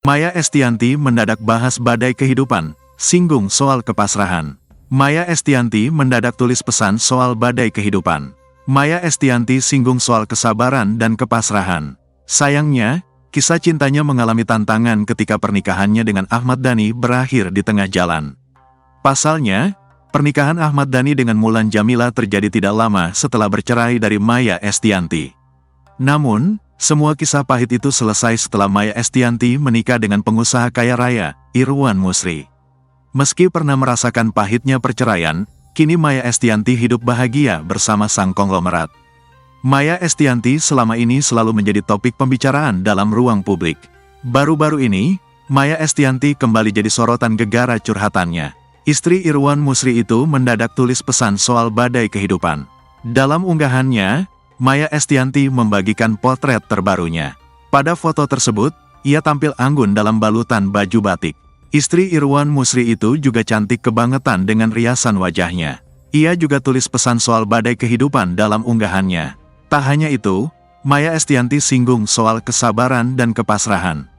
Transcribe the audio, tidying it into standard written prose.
Maya Estianty mendadak bahas badai kehidupan, singgung soal kepasrahan. Maya Estianty mendadak tulis pesan soal badai kehidupan. Maya Estianty singgung soal kesabaran dan kepasrahan. Sayangnya, kisah cintanya mengalami tantangan ketika pernikahannya dengan Ahmad Dhani berakhir di tengah jalan. Pasalnya, pernikahan Ahmad Dhani dengan Mulan Jameela terjadi tidak lama setelah bercerai dari Maya Estianty. Namun, semua kisah pahit itu selesai setelah Maya Estianty menikah dengan pengusaha kaya raya, Irwan Musri. Meski pernah merasakan pahitnya perceraian, kini Maya Estianty hidup bahagia bersama sang konglomerat. Maya Estianty selama ini selalu menjadi topik pembicaraan dalam ruang publik. Baru-baru ini, Maya Estianty kembali jadi sorotan gegara curhatannya. Istri Irwan Musri itu mendadak tulis pesan soal badai kehidupan. Dalam unggahannya, Maya Estianty membagikan potret terbarunya. Pada foto tersebut, ia tampil anggun dalam balutan baju batik. Istri Irwan Musri itu juga cantik kebangetan dengan riasan wajahnya. Ia juga tulis pesan soal badai kehidupan dalam unggahannya. Tak hanya itu, Maya Estianty singgung soal kesabaran dan kepasrahan.